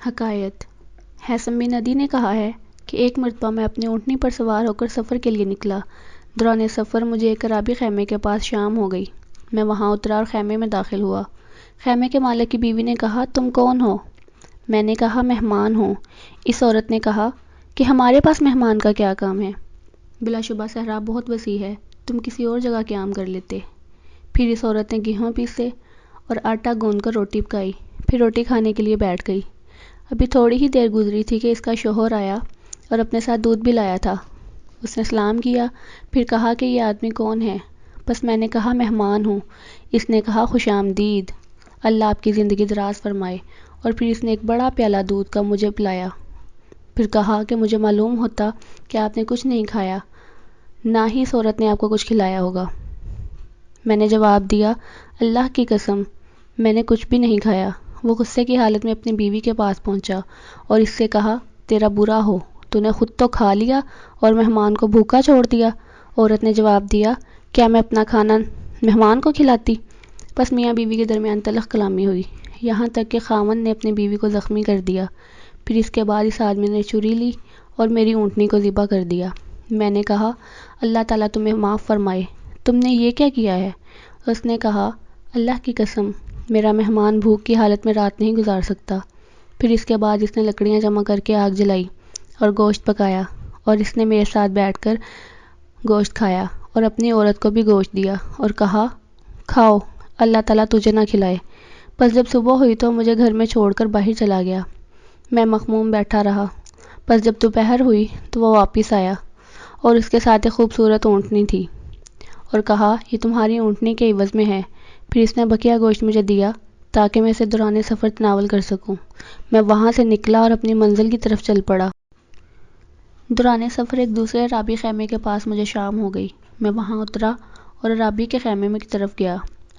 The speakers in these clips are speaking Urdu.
حکایت حیثم بن عدی نے کہا ہے کہ ایک مرتبہ میں اپنی اونٹنی پر سوار ہو کر سفر کے لیے نکلا۔ دوران سفر مجھے ایک عرابی خیمے کے پاس شام ہو گئی۔ میں وہاں اترا اور خیمے میں داخل ہوا۔ خیمے کے مالک کی بیوی نے کہا، تم کون ہو؟ میں نے کہا، مہمان ہوں۔ اس عورت نے کہا کہ ہمارے پاس مہمان کا کیا کام ہے؟ بلا شبہ صحرا بہت وسیع ہے، تم کسی اور جگہ قیام کر لیتے۔ پھر اس عورت نے گیہوں پیسے اور آٹا گوندھ کر روٹی پکائی، پھر روٹی کھانے کے لیے بیٹھ گئی۔ ابھی تھوڑی ہی دیر گزری تھی کہ اس کا شوہر آیا اور اپنے ساتھ دودھ بھی لایا تھا۔ اس نے سلام کیا، پھر کہا کہ یہ آدمی کون ہے؟ بس میں نے کہا، مہمان ہوں۔ اس نے کہا، خوش آمدید، اللہ آپ کی زندگی دراز فرمائے، اور پھر اس نے ایک بڑا پیالہ دودھ کا مجھے پلایا۔ پھر کہا کہ مجھے معلوم ہوتا کہ آپ نے کچھ نہیں کھایا، نہ ہی اس عورت نے آپ کو کچھ کھلایا ہوگا۔ میں نے جواب دیا، اللہ کی قسم، میں نے کچھ بھی نہیں کھایا۔ وہ غصے کی حالت میں اپنی بیوی کے پاس پہنچا اور اس سے کہا، تیرا برا ہو، تو نے خود تو کھا لیا اور مہمان کو بھوکا چھوڑ دیا۔ عورت نے جواب دیا، کیا میں اپنا کھانا مہمان کو کھلاتی؟ بس میاں بیوی کے درمیان تلخ کلامی ہوئی، یہاں تک کہ خاوند نے اپنی بیوی کو زخمی کر دیا۔ پھر اس کے بعد اس آدمی نے چھری لی اور میری اونٹنی کو ذبح کر دیا۔ میں نے کہا، اللہ تعالیٰ تمہیں معاف فرمائے، تم نے یہ کیا کیا ہے؟ اس نے کہا، اللہ کی قسم، میرا مہمان بھوک کی حالت میں رات نہیں گزار سکتا۔ پھر اس کے بعد اس نے لکڑیاں جمع کر کے آگ جلائی اور گوشت پکایا، اور اس نے میرے ساتھ بیٹھ کر گوشت کھایا اور اپنی عورت کو بھی گوشت دیا اور کہا، کھاؤ، اللہ تعالیٰ تجھے نہ کھلائے۔ بس جب صبح ہوئی تو مجھے گھر میں چھوڑ کر باہر چلا گیا۔ میں مغموم بیٹھا رہا۔ بس جب دوپہر ہوئی تو وہ واپس آیا اور اس کے ساتھ ایک خوبصورت اونٹنی تھی اور کہا، یہ تمہاری اونٹنی کے عوض میں ہے۔ پھر اس نے بقیہ گوشت مجھے دیا تاکہ میں اسے دوران سفر تناول کر سکوں۔ میں وہاں سے نکلا اور اپنی منزل کی طرف چل پڑا۔ دوران سفر ایک دوسرے عرابی خیمے کے پاس مجھے شام ہو گئی۔ میں وہاں اترا اور عرابی کے خیمے کی طرف گیا۔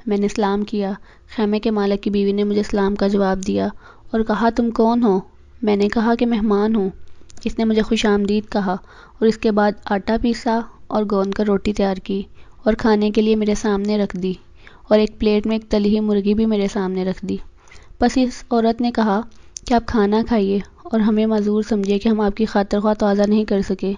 میں نے سلام کیا۔ خیمے کے مالک کی بیوی نے مجھے سلام کا جواب دیا اور کہا، تم کون ہو؟ میں نے کہا کہ مہمان ہوں۔ اس نے مجھے خوش آمدید کہا اور اس کے بعد آٹا پیسا اور گوندھ کر روٹی تیار کی اور کھانے کے لیے میرے سامنے رکھ دی، اور ایک پلیٹ میں ایک تلی ہوئی مرغی بھی میرے سامنے رکھ دی۔ بس اس عورت نے کہا کہ آپ کھانا کھائیے اور ہمیں معذور سمجھے کہ ہم آپ کی خاطر خواہ تواضع نہیں کر سکے۔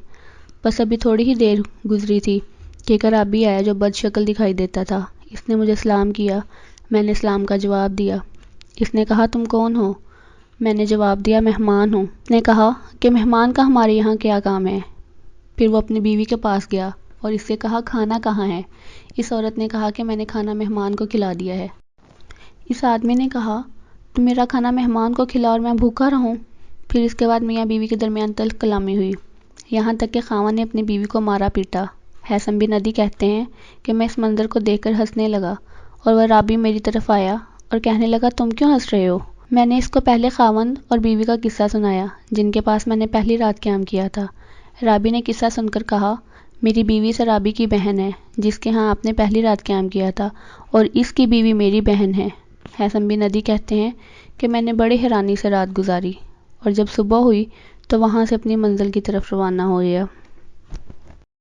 بس ابھی تھوڑی ہی دیر گزری تھی کہ ایک عرابی آیا جو بد شکل دکھائی دیتا تھا۔ اس نے مجھے سلام کیا۔ میں نے سلام کا جواب دیا۔ اس نے کہا، تم کون ہو؟ میں نے جواب دیا، مہمان ہوں۔ اس نے کہا کہ مہمان کا ہمارے یہاں کیا کام ہے؟ پھر وہ اپنی بیوی کے پاس گیا اور اس سے کہا، کھانا کہاں ہے؟ اس عورت نے کہا کہ میں نے کھانا مہمان کو کھلا دیا ہے۔ اس آدمی نے کہا، تم میرا کھانا مہمان کو کھلا اور میں بھوکا رہوں؟ پھر اس کے بعد میاں بیوی کے درمیان تلخ کلامی ہوئی، یہاں تک کہ خاوند نے اپنی بیوی کو مارا پیٹا۔ حیثم بن عدی کہتے ہیں کہ میں اس منظر کو دیکھ کر ہنسنے لگا اور وہ عرابی میری طرف آیا اور کہنے لگا، تم کیوں ہنس رہے ہو؟ میں نے اس کو پہلے خاوند اور بیوی کا قصہ سنایا جن کے پاس میں نے پہلی رات قیام کیا تھا۔ عرابی نے قصہ سن کر کہا، میری بیوی اس عرابی کی بہن ہے جس کے ہاں آپ نے پہلی رات قیام کیا تھا، اور اس کی بیوی میری بہن ہے۔ حیثم بن عدی کہتے ہیں کہ میں نے بڑے حیرانی سے رات گزاری، اور جب صبح ہوئی تو وہاں سے اپنی منزل کی طرف روانہ ہو گیا۔